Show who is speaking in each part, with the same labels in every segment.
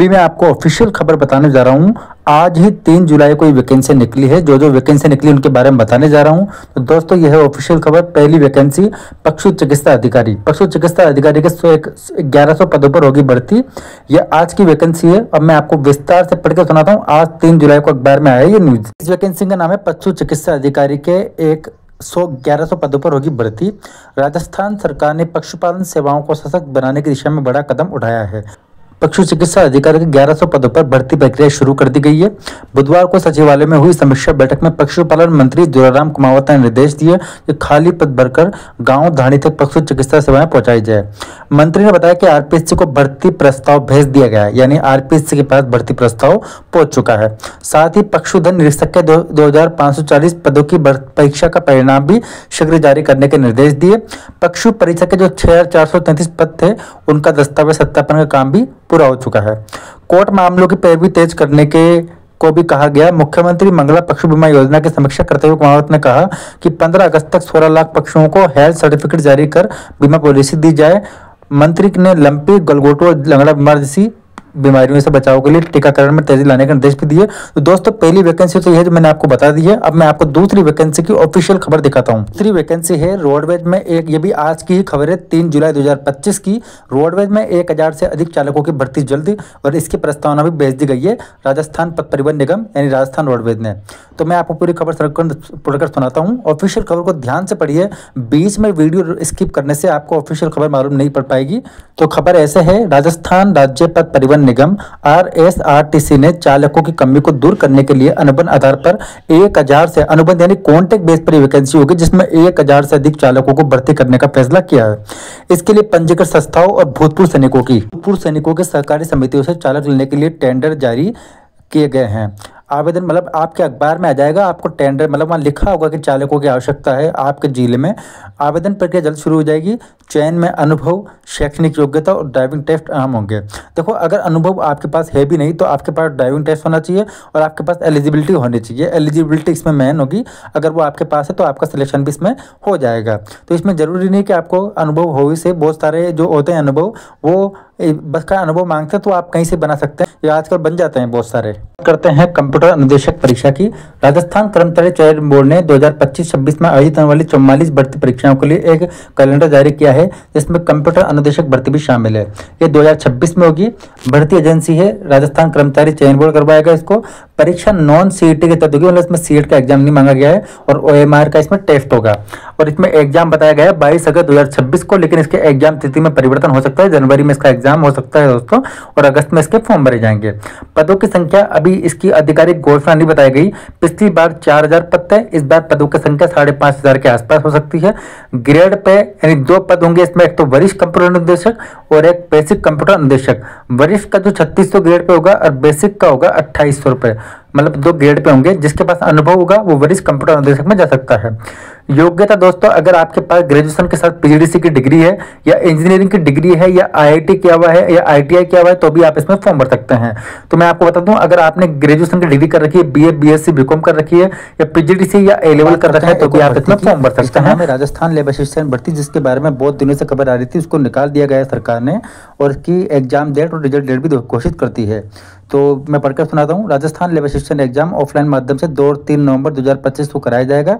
Speaker 1: अभी मैं आपको ऑफिशियल खबर बताने जा रहा हूँ। आज ही 3 जुलाई को ये वैकेंसी निकली है। जो वैकेंसी निकली उनके बारे में बताने जा रहा हूँ। तो दोस्तों यह है ऑफिशियल खबर। पहली वैकेंसी पशु चिकित्सा अधिकारी। पशु चिकित्सा अधिकारी के 1100 पदों पर होगी भर्ती। यह आज की वैकेंसी है। अब मैं आपको विस्तार से पढ़कर सुनाता हूँ। आज 3 जुलाई को अखबार में आया ये न्यूज। इस वैकेंसी का नाम है पशु चिकित्सा अधिकारी के 1100 पदों पर होगी भर्ती। राजस्थान सरकार ने पशुपालन सेवाओं को सशक्त बनाने की दिशा में बड़ा कदम उठाया है। पशु चिकित्सा अधिकारी के 1100 पदों पर भर्ती प्रक्रिया शुरू कर दी गई है। बुधवार को सचिवालय में हुई समीक्षा बैठक में पशुपालन मंत्री जोराराम कुमावत ने निर्देश दिए कि खाली पद भरकर गांव धाणी तक पशु चिकित्सा सेवाएं पहुंचाई जाए। मंत्री ने बताया कि आरपीएससी को भर्ती प्रस्ताव भेज दिया गया है, यानी आरपीएससी के पास भर्ती प्रस्ताव पहुंच चुका है। साथ ही पशुधन निरीक्षक के 2540 पदों की परीक्षा का परिणाम भी शीघ्र जारी करने के निर्देश दिए। पशु परीक्षा के जो 6433 पद थे उनका दस्तावेज सत्यापन का काम भी पूरा हो चुका है। कोर्ट मामलों की पैरवी तेज करने को भी कहा गया। मुख्यमंत्री मंगला पशु बीमा योजना की समीक्षा करते हुए कुमावत ने कहा कि 15 अगस्त तक 16 लाख पशुओं को हेल्थ सर्टिफिकेट जारी कर बीमा पॉलिसी दी जाए। मंत्री ने लंपी, गलघोटू और लंगड़ा बीमार जैसी बीमारियों से बचाव के लिए टीकाकरण में तेजी लाने के निर्देश भी दिए। तो दोस्तों पहली वैकेंसी तो यह है जो मैंने आपको बता दी है। अब मैं आपको दूसरी वैकेंसी की ऑफिशियल खबर दिखाता हूँ। दूसरी वैकेंसी है रोडवेज में ये भी आज की ही खबर है 3 जुलाई 2025 की। रोडवेज में 1000 से अधिक चालकों की भर्ती जल्द, और इसकी प्रस्तावना भी भेज दी गई है राजस्थान पथ परिवहन निगम यानी राजस्थान रोडवेज ने। तो मैं आपको पूरी खबर पढ़कर सुनाता हूँ। ऑफिशियल खबर को ध्यान से पढ़िए, बीच में वीडियो स्किप करने से आपको ऑफिशियल खबर मालूम नहीं पड़ पाएगी। तो खबर ऐसे है, राजस्थान राज्य पथ परिवहन निगम RSRTC ने चालकों की कमी को दूर करने के लिए अनुबंध आधार पर 1000 से अनुबंध यानी कॉन्ट्रैक्ट बेस पर वैकेंसी होगी, जिसमें 1000 से अधिक चालकों को भर्ती करने का फैसला किया है। इसके लिए पंजीकृत संस्थाओं और भूतपूर्व सैनिकों के सहकारी समितियों से चालक लेने के लिए टेंडर जारी किए गए हैं। आवेदन मतलब आपके अखबार में आ जाएगा, आपको टेंडर मतलब वहाँ लिखा होगा कि चालकों की आवश्यकता है आपके जिले में। आवेदन प्रक्रिया जल्द शुरू हो जाएगी। चयन में अनुभव, शैक्षणिक योग्यता और ड्राइविंग टेस्ट अहम होंगे। देखो, अगर अनुभव आपके पास है भी नहीं तो आपके पास ड्राइविंग टेस्ट होना चाहिए और आपके पास एलिजिबिलिटी होनी चाहिए। एलिजिबिलिटी इसमें मेन होगी, अगर वो आपके पास है तो आपका सिलेक्शन भी इसमें हो जाएगा। तो इसमें जरूरी नहीं कि आपको अनुभव हो से, बहुत सारे जो होते हैं अनुभव वो बस का अनुभव मांगते हैं तो आप कहीं से बना सकते हैं, या आजकल बन जाते हैं बहुत सारे। करते हैं कंप्यूटर अनुदेशक परीक्षा की। राजस्थान कर्मचारी चयन बोर्ड ने 2025-26 में आयोजित होने वाली 44 भर्ती परीक्षाओं के लिए एक कैलेंडर जारी किया है, जिसमें कंप्यूटर अनुदेशक भर्ती भी शामिल है। ये 2026 में होगी। भर्ती एजेंसी है राजस्थान कर्मचारी चयन बोर्ड करवाएगा इसको। परीक्षा नॉन सीईटी के तहत होगी, मतलब इसमें सीईटी का एग्जाम नहीं मांगा गया है, और OMR का इसमें टेस्ट होगा। और इसमें एग्जाम बताया गया है 22 अगस्त 2026 को, लेकिन इसके एग्जाम तिथि में परिवर्तन हो सकता है। जनवरी में इसका एग्जाम हो सकता है दोस्तों, और अगस्त में इसके फॉर्म भरे जाएंगे। पदों की संख्या अभी इसकी आधिकारिक घोषणा नहीं बताई गई। पिछली बार 4000 पद थे, इस बार पदों की संख्या 5500 के आसपास हो सकती है। ग्रेड पे यानी 2 पद होंगे इसमें, एक तो वरिष्ठ कंप्यूटर अनुदेशक और एक बेसिक कंप्यूटर अनुदेशक। वरिष्ठ का जो 3600 ग्रेड पे होगा और बेसिक का होगा 2800 रुपए, मतलब 2 ग्रेड पे होंगे। जिसके पास अनुभव होगा वो वरिष्ठ कंप्यूटर अनुदेशक में जा सकता है। योग्यता दोस्तों, अगर आपके पास ग्रेजुएशन के साथ PGDC की डिग्री है या इंजीनियरिंग की डिग्री है या IIT किया हुआ है या ITI किया हुआ है तो भी आप इसमें फॉर्म भर सकते हैं। तो मैं आपको बता दूं, अगर आपने ग्रेजुएशन की डिग्री कर रखी है, BA BSc BCom कर रखी है या PGDC या A लेवल कर रखा है तो भी आप इसमें फॉर्म भर सकते हैं। राजस्थान लेबर असिस्टेंट भर्ती, जिसके बारे में बहुत दिनों से खबर आ रही थी, उसको निकाल दिया गया है सरकार ने, और इसकी एग्जाम डेट और रिजल्ट डेट भी घोषित करती है। तो मैं पढ़कर सुनाता हूँ। Rajasthan labour assistant exam offline माध्यम से 2 और 3 नवंबर 2025 को कराया जाएगा।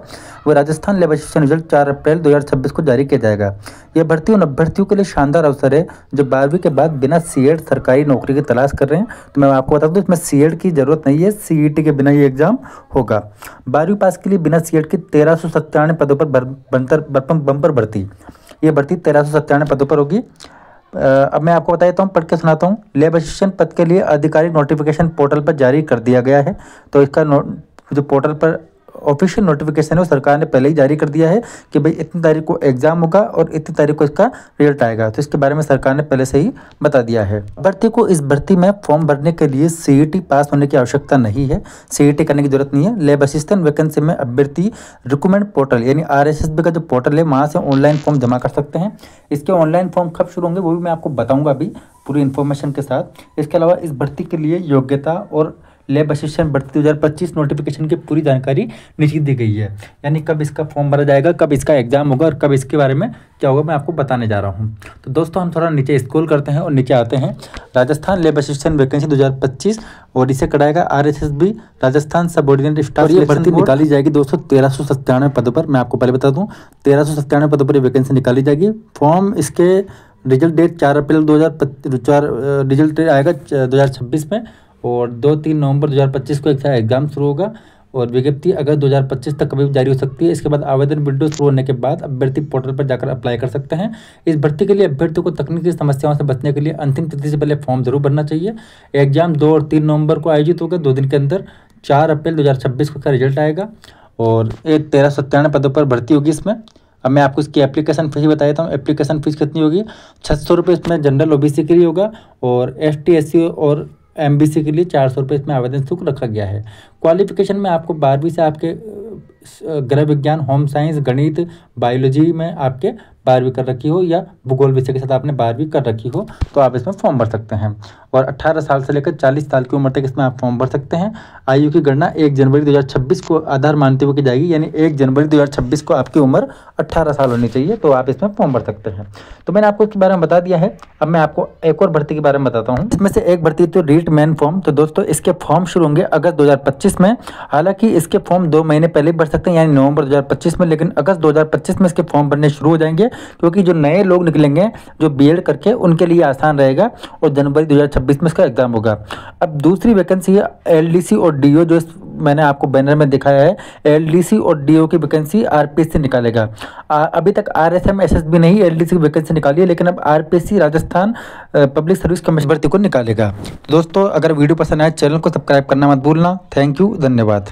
Speaker 1: वो राजस्थान लेबर असिस्टेंट रिजल्ट 4 अप्रैल 2026 को जारी किया जाएगा। यह भर्ती उन अभ्यर्थियों के लिए शानदार अवसर है जो 12वीं के बाद बिना CED सरकारी नौकरी की तलाश कर रहे हैं। तो मैं आपको बता दूं, इसमें CED की जरूरत नहीं है, CET के बिना ये एग्जाम होगा। 12वीं पास के लिए बिना CED की 1397 पदों पर बम्पर भर्ती। ये भर्ती 1397 पदों पर होगी। अब मैं आपको बता देता हूँ, पढ़ के सुनाता हूँ। लेबर असिस्टेंट पद के लिए आधिकारिक नोटिफिकेशन पोर्टल पर जारी कर दिया गया है। तो इसका जो पोर्टल पर ऑफिशियल नोटिफिकेशन है वो सरकार ने पहले ही जारी कर दिया है कि भाई इतनी तारीख को एग्जाम होगा और इतनी तारीख को इसका रिजल्ट आएगा। तो इसके बारे में सरकार ने पहले से ही बता दिया है। अभ्यर्थी को इस भर्ती में फॉर्म भरने के लिए CET पास होने की आवश्यकता नहीं है, CET करने की जरूरत नहीं है। लेबर असिस्टेंट वैकेंसी में अभ्यर्थी रिक्रूटमेंट पोर्टल यानी RSSB का जो पोर्टल है वहाँ से ऑनलाइन फॉर्म जमा कर सकते हैं। इसके ऑनलाइन फॉर्म कब शुरू होंगे वो भी मैं आपको बताऊँगा अभी पूरी इन्फॉर्मेशन के साथ। इसके अलावा इस भर्ती के लिए योग्यता और लैब असिस्टेंट भर्ती 2025 नोटिफिकेशन की पूरी जानकारी नीचे दी गई है, यानी कब इसका फॉर्म भरा जाएगा, कब इसका एग्जाम होगा और कब इसके बारे में क्या होगा मैं आपको बताने जा रहा हूँ। तो दोस्तों हम थोड़ा नीचे स्क्रॉल करते हैं और नीचे आते हैं। राजस्थान लैब असिस्टेंट वैकेंसी 2025 और इसे कराएगा RSSB राजस्थान सबऑर्डिनेट स्टाफ। ये भर्ती निकाली जाएगी दोस्तों 1397 पदों पर। मैं आपको पहले बता दूं 1397 पदों पर ये वैकेंसी निकाली जाएगी। फॉर्म इसके रिजल्ट डेट 4 अप्रैल 2004 रिजल्ट डेट आएगा 2026 में और 2-3 नवंबर 2025 को एक एग्जाम शुरू होगा और विज्ञप्ति अगस्त 2025 तक कभी भी जारी हो सकती है। इसके बाद आवेदन विंडो शुरू होने के बाद अभ्यर्थी पोर्टल पर जाकर अप्लाई कर सकते हैं। इस भर्ती के लिए अभ्यर्थी को तकनीकी समस्याओं से बचने के लिए अंतिम तिथि से पहले फॉर्म जरूर भरना चाहिए। एग्जाम 2 और 3 नवंबर को आयोजित होगा, 2 दिन के अंदर 4 अप्रैल 2026 को इसका रिजल्ट आएगा और ये 1397 पदों पर भर्ती होगी इसमें। अब मैं आपको इसकी एप्लीकेशन फीस बता देता हूँ। एप्लीकेशन फीस कितनी होगी, 600 रुपये इसमें जनरल OBC के लिए होगा और ST SC और MBC के लिए 400 रुपये इसमें आवेदन शुल्क रखा गया है। क्वालिफिकेशन में आपको 12वीं से आपके गृह विज्ञान, होम साइंस, गणित, बायोलॉजी में आपके 12वीं कर रखी हो या भूगोल विषय के साथ आपने 12वीं कर रखी हो तो आप इसमें फॉर्म भर सकते हैं। और 18 साल से लेकर 40 साल की उम्र तक इसमें आप फॉर्म भर सकते हैं। आयु की गणना 1 जनवरी 2026 को आधार मानते हुए की जाएगी, यानी 1 जनवरी 2026 को आपकी उम्र 18 साल होनी चाहिए तो आप इसमें फॉर्म भर सकते हैं। तो मैंने आपको इसके बारे में बता दिया है। अब मैं आपको एक और भर्ती के बारे में बताता हूँ। इसमें से एक भर्ती तो रीट मैन फॉर्म। तो दोस्तों इसके फॉर्म शुरू होंगे अगस्त 2025 में। हालांकि इसके फॉर्म 2 महीने पहले भर सकते हैं, यानी नवंबर 2025 में, लेकिन अगस्त 2025 में इसके फॉर्म भरने शुरू हो जाएंगे क्योंकि जो नए लोग निकलेंगे जो BEd करके उनके लिए आसान रहेगा और जनवरी 2026 में इसका एग्जाम होगा। अब दूसरी वैकेंसी है LDC और DO, जो मैंने आपको बैनर में दिखाया है। LDC और DO की वैकेंसी RPSC निकालेगा। अभी तक RSM SSB नहीं LDC की वैकेंसी निकाली है, लेकिन अब RPSC Rajasthan public service commission भर्ती को निकालेगा। दोस्तों अगर वीडियो पसंद आए चैनल को सब्सक्राइब करना मत भूलना। थैंक यू, धन्यवाद।